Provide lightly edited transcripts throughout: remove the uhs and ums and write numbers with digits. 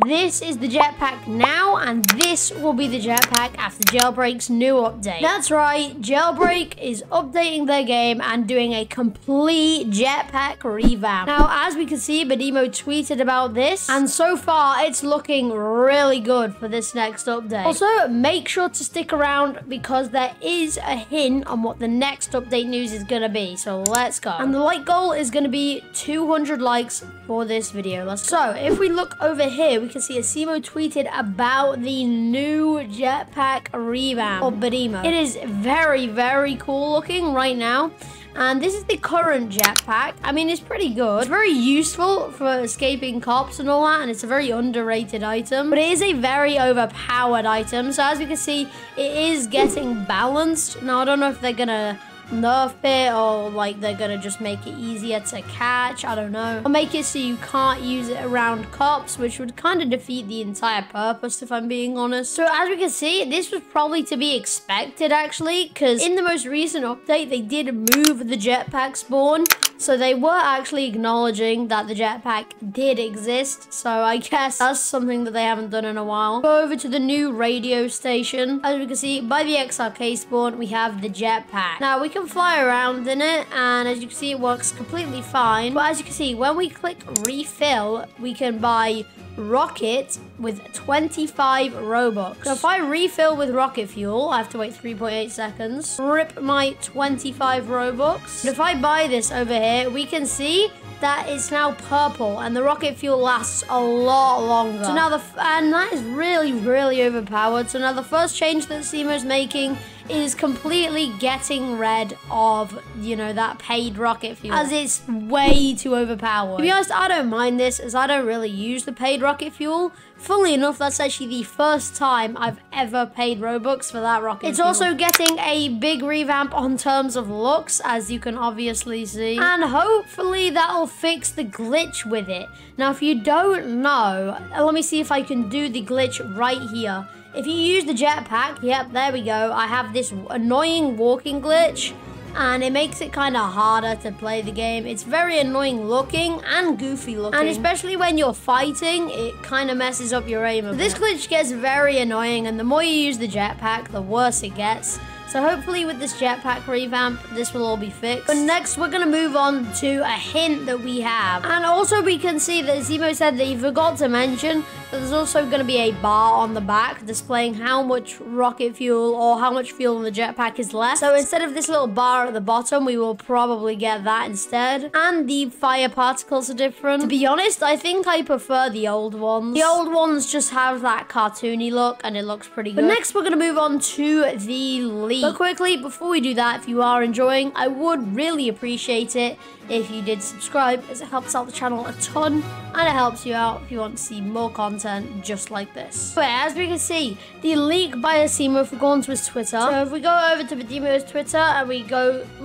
this is the jetpack now, and this will be the jetpack after Jailbreak's new update. That's right, Jailbreak is updating their game and doing a complete jetpack revamp. Now, as we can see, Badimo tweeted about this, and so far, it's looking really good for this next update. Also, make sure to stick around because there is a hint on what the next update news is going to be. So let's go. And the like goal is going to be 200 likes for this video. Let's go. So if we look over here, we can see Asimo tweeted about the new jetpack revamp of Badimo. It is very, very cool looking right now. And this is the current jetpack. I mean, it's pretty good. It's very useful for escaping cops and all that, and it's a very underrated item. But it is a very overpowered item. So as you can see, it is getting balanced. Now, I don't know if they're gonna nerf it or like they're gonna just make it easier to catch. I don't know, or make it so you can't use it around cops, which would kind of defeat the entire purpose, if I'm being honest. So as we can see, this was probably to be expected actually, because in the most recent update they did move the jetpack spawn, so they were actually acknowledging that the jetpack did exist. So I guess that's something that they haven't done in a while. Go over to the new radio station. As we can see, by the XRK spawn we have the jetpack. Now we can fly around in it, and as you can see, it works completely fine. But as you can see, when we click refill, we can buy rocket with 25 Robux. So if I refill with rocket fuel, I have to wait 3.8 seconds. Rip my 25 Robux. But if I buy this over here, we can see that it's now purple, and the rocket fuel lasts a lot longer. So now and that is really, really overpowered. So now the first change that Asimo's making is completely getting rid of, you know, that paid rocket fuel, as it's way too overpowered. To be honest, I don't mind this, as I don't really use the paid rocket fuel. Funnily enough, that's actually the first time I've ever paid Robux for that rocket fuel. It's also getting a big revamp on terms of looks, as you can obviously see. And hopefully that'll fix the glitch with it. Now, if you don't know, let me see if I can do the glitch right here. If you use the jetpack, yep, there we go. I have this annoying walking glitch, and it makes it kind of harder to play the game. It's very annoying looking and goofy looking. And especially when you're fighting, it kind of messes up your aim a bit. This glitch gets very annoying, and the more you use the jetpack, the worse it gets. So hopefully with this jetpack revamp, this will all be fixed. But next, we're going to move on to a hint that we have. And also we can see that Asimo said that he forgot to mention that there's also going to be a bar on the back displaying how much rocket fuel or how much fuel in the jetpack is left. So instead of this little bar at the bottom, we will probably get that instead. And the fire particles are different. To be honest, I think I prefer the old ones. The old ones just have that cartoony look, and it looks pretty good. But next, we're going to move on to the leak. But quickly, before we do that, if you are enjoying, I would really appreciate it if you did subscribe, as it helps out the channel a ton, and it helps you out if you want to see more content just like this. But as we can see, the leak by Asimo, if we go onto his Twitter, so if we go over to Badimo's Twitter and we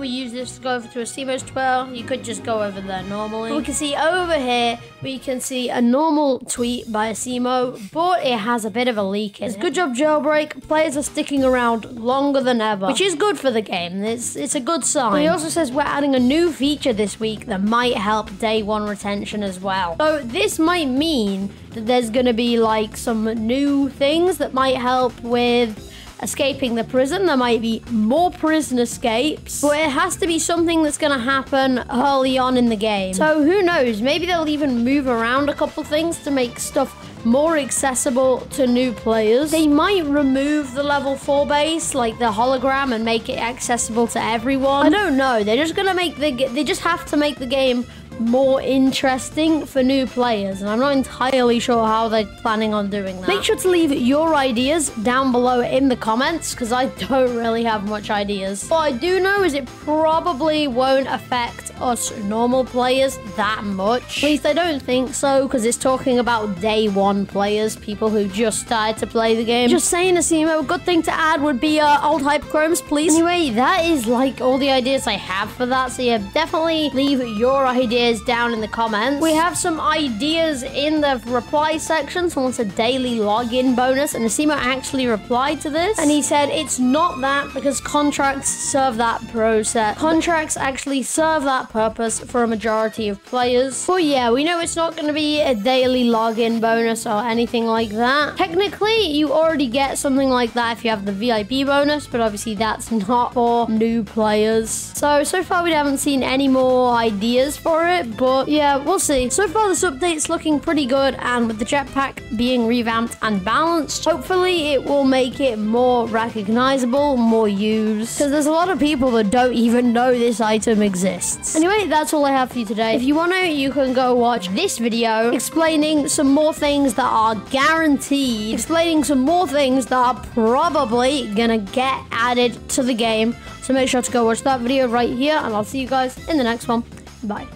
use this to go over to Asimo's Twitter, you could just go over there normally. But we can see over here, we can see a normal tweet by Asimo, but it has a bit of a leak in it. Good job, Jailbreak. Players are sticking around longer than ever, which is good for the game. It's a good sign. But he also says we're adding a new feature this week that might help day one retention as well. So this might mean that there's going to be like some new things that might help with escaping the prison. There might be more prison escapes, but it has to be something that's going to happen early on in the game. So who knows? Maybe they'll even move around a couple things to make stuff more accessible to new players. They might remove the level 4 base, like the hologram, and make it accessible to everyone. I don't know. They're just gonna make they just have to make the game more interesting for new players, and I'm not entirely sure how they're planning on doing that. Make sure to leave your ideas down below in the comments, because I don't really have much ideas. What I do know is it probably won't affect us normal players that much. At least I don't think so, because it's talking about day one players, people who just started to play the game. Just saying, Asimo, a good thing to add would be old hype chromes, please. Anyway, that is like all the ideas I have for that, so yeah, definitely leave your ideas ideas down in the comments. We have some ideas in the reply section. Someone said daily login bonus, and Asimo actually replied to this, and he said it's not that because contracts serve that process. Contracts actually serve that purpose for a majority of players. But yeah, we know it's not going to be a daily login bonus or anything like that. Technically, you already get something like that if you have the VIP bonus, but obviously that's not for new players. So far we haven't seen any more ideas for it, but yeah, we'll see. So far this update's looking pretty good, and with the jetpack being revamped and balanced, hopefully it will make it more recognizable, more used, because there's a lot of people that don't even know this item exists. Anyway, that's all I have for you today. If you want to, you can go watch this video explaining some more things that are guaranteed, explaining some more things that are probably gonna get added to the game. So make sure to go watch that video right here, and I'll see you guys in the next one. Bye.